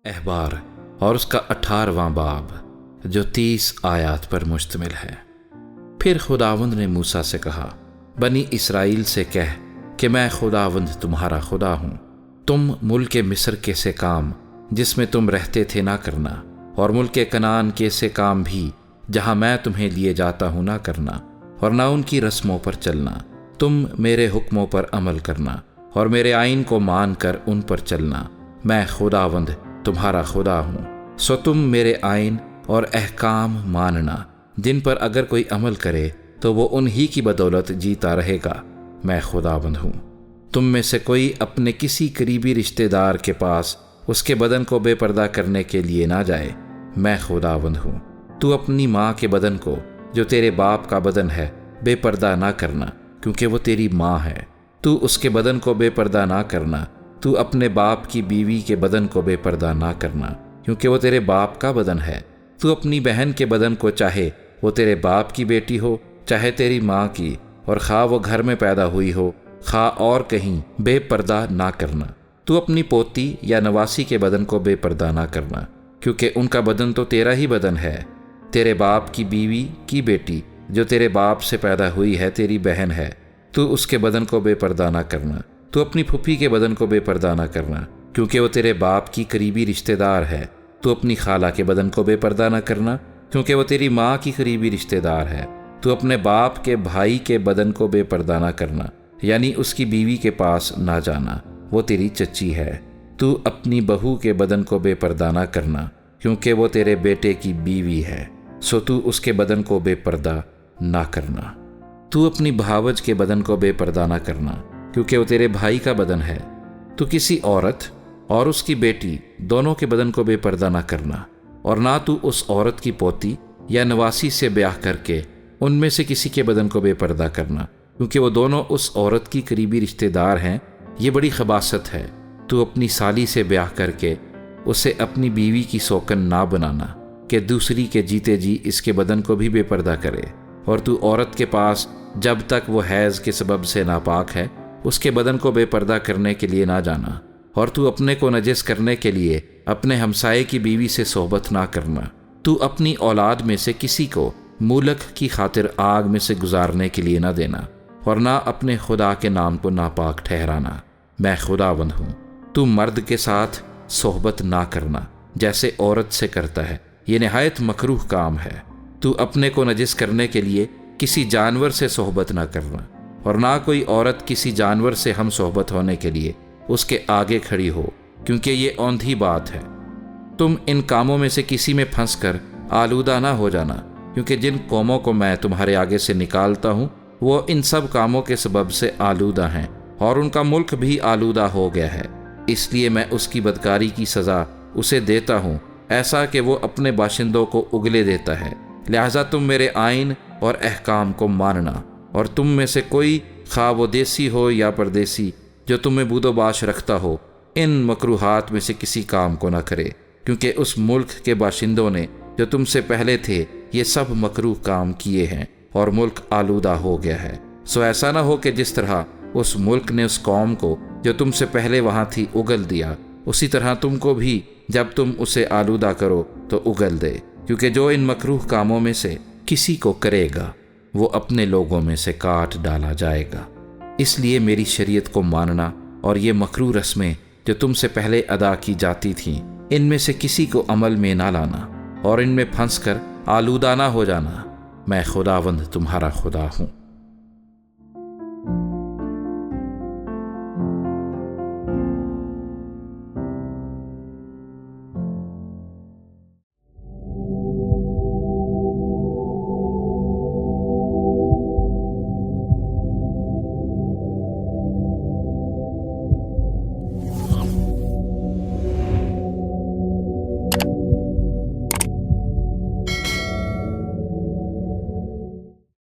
احبار اور اس کا 18واں باب جو 30 آیات پر مشتمل ہے۔ پھر خداوند نے موسیٰ سے کہا، بنی اسرائیل سے کہہ کہ میں خداوند تمہارا خدا ہوں۔ تم ملک مصر کے سے کام جس میں تم رہتے تھے نہ کرنا، اور ملک کنعان کے سے کام بھی جہاں میں تمہیں لیے جاتا ہوں نہ کرنا، اور نہ ان کی رسموں پر چلنا۔ تم میرے حکموں پر عمل کرنا اور میرے آئین کو مان کر ان پر چلنا۔ میں خداوند تمہارا خدا ہوں، سو تم میرے آئین اور احکام ماننا، جن پر اگر کوئی عمل کرے تو وہ انہی کی بدولت جیتا رہے گا۔ میں خداوند ہوں۔ تم میں سے کوئی اپنے کسی قریبی رشتہ دار کے پاس اس کے بدن کو بے پردہ کرنے کے لیے نہ جائے۔ میں خداوند ہوں۔ تو اپنی ماں کے بدن کو جو تیرے باپ کا بدن ہے بے پردہ نہ کرنا، کیونکہ وہ تیری ماں ہے۔ تو اس کے بدن کو بے پردہ نہ کرنا۔ تو اپنے باپ کی بیوی کے بدن کو بے پردہ نہ کرنا، کیونکہ وہ تیرے باپ کا بدن ہے۔ تو اپنی بہن کے بدن کو، چاہے وہ تیرے باپ کی بیٹی ہو چاہے تیری ماں کی، اور خواہ وہ گھر میں پیدا ہوئی ہو خواہ اور کہیں، بے پردہ نہ کرنا۔ تو اپنی پوتی یا نواسی کے بدن کو بے پردہ نہ کرنا، کیونکہ ان کا بدن تو تیرا ہی بدن ہے۔ تیرے باپ کی بیوی کی بیٹی جو تیرے باپ سے پیدا ہوئی ہے تیری بہن ہے، تو اس کے بدن کو بے پردہ نہ کرنا۔ تو اپنی پھوپھی کے بدن کو بے پردہ نہ کرنا، کیونکہ وہ تیرے باپ کی قریبی رشتہ دار ہے۔ تو اپنی خالہ کے بدن کو بے پردہ نہ کرنا، کیونکہ وہ تیری ماں کی قریبی رشتہ دار ہے۔ تو اپنے باپ کے بھائی کے بدن کو بے پردہ نہ کرنا، یعنی اس کی بیوی کے پاس نہ جانا، وہ تیری چچی ہے۔ تو اپنی بہو کے بدن کو بے پردہ نہ کرنا، کیونکہ وہ تیرے بیٹے کی بیوی ہے، سو تو اس کے بدن کو بے پردہ نہ کرنا۔ تو اپنی بھاوج کے بدن کو بے پردہ نہ کرنا، کیونکہ وہ تیرے بھائی کا بدن ہے۔ تو کسی عورت اور اس کی بیٹی دونوں کے بدن کو بے پردہ نہ کرنا، اور نہ تو اس عورت کی پوتی یا نواسی سے بیاہ کر کے ان میں سے کسی کے بدن کو بے پردہ کرنا، کیونکہ وہ دونوں اس عورت کی قریبی رشتہ دار ہیں۔ یہ بڑی خباثت ہے۔ تو اپنی سالی سے بیاہ کر کے اسے اپنی بیوی کی سوکن نہ بنانا کہ دوسری کے جیتے جی اس کے بدن کو بھی بے پردہ کرے۔ اور تو عورت کے پاس جب تک وہ حیض کے سبب سے ناپاک ہے اس کے بدن کو بے پردہ کرنے کے لیے نہ جانا۔ اور تو اپنے کو نجس کرنے کے لیے اپنے ہمسائے کی بیوی سے صحبت نہ کرنا۔ تو اپنی اولاد میں سے کسی کو مولک کی خاطر آگ میں سے گزارنے کے لیے نہ دینا، اور نہ اپنے خدا کے نام کو ناپاک ٹھہرانا۔ میں خداوند ہوں۔ تو مرد کے ساتھ صحبت نہ کرنا جیسے عورت سے کرتا ہے، یہ نہایت مکروہ کام ہے۔ تو اپنے کو نجس کرنے کے لیے کسی جانور سے صحبت نہ کرنا، اور نہ کوئی عورت کسی جانور سے ہم صحبت ہونے کے لیے اس کے آگے کھڑی ہو، کیونکہ یہ اوندھی بات ہے۔ تم ان کاموں میں سے کسی میں پھنس کر آلودہ نہ ہو جانا، کیونکہ جن قوموں کو میں تمہارے آگے سے نکالتا ہوں وہ ان سب کاموں کے سبب سے آلودہ ہیں، اور ان کا ملک بھی آلودہ ہو گیا ہے۔ اس لیے میں اس کی بدکاری کی سزا اسے دیتا ہوں، ایسا کہ وہ اپنے باشندوں کو اگلے دیتا ہے۔ لہذا تم میرے آئین اور احکام کو ماننا، اور تم میں سے کوئی خواہ وہ دیسی ہو یا پردیسی جو تم میں بود و باش رکھتا ہو، ان مکروہات میں سے کسی کام کو نہ کرے، کیونکہ اس ملک کے باشندوں نے جو تم سے پہلے تھے یہ سب مکروہ کام کیے ہیں، اور ملک آلودہ ہو گیا ہے۔ سو ایسا نہ ہو کہ جس طرح اس ملک نے اس قوم کو جو تم سے پہلے وہاں تھی اگل دیا، اسی طرح تم کو بھی جب تم اسے آلودہ کرو تو اگل دے۔ کیونکہ جو ان مکروہ کاموں میں سے کسی کو کرے گا وہ اپنے لوگوں میں سے کاٹ ڈالا جائے گا۔ اس لیے میری شریعت کو ماننا اور یہ مکروہ رسمیں جو تم سے پہلے ادا کی جاتی تھیں ان میں سے کسی کو عمل میں نہ لانا، اور ان میں پھنس کر آلودہ نہ ہو جانا۔ میں خداوند تمہارا خدا ہوں۔